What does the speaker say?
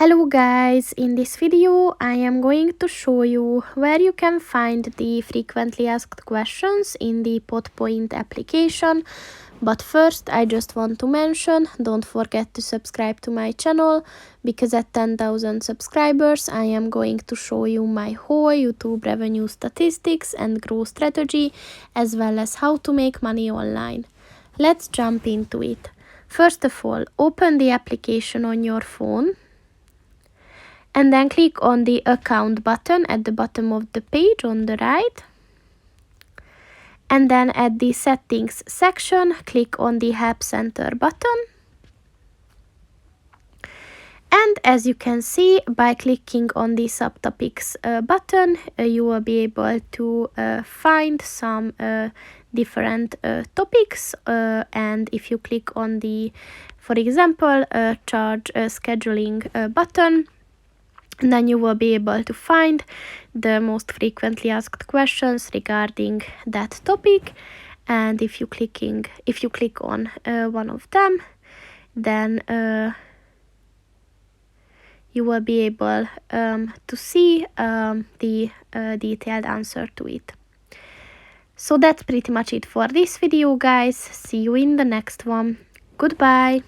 Hello guys, in this video I am going to show you where you can find the frequently asked questions in the PodPoint application. But first I just want to mention, don't forget to subscribe to my channel, because at 10,000 subscribers I am going to show you my whole YouTube revenue statistics and growth strategy, as well as how to make money online. Let's jump into it. First of all, open the application on your phone and then click on the account button at the bottom of the page on the right. And then at the settings section, click on the help center button. And as you can see, by clicking on the subtopics button, you will be able to find some different topics. And if you click on the, for example, charge scheduling button, and then you will be able to find the most frequently asked questions regarding that topic. And if you click on one of them, then you will be able to see the detailed answer to it. So that's pretty much it for this video, guys. See you in the next one. Goodbye.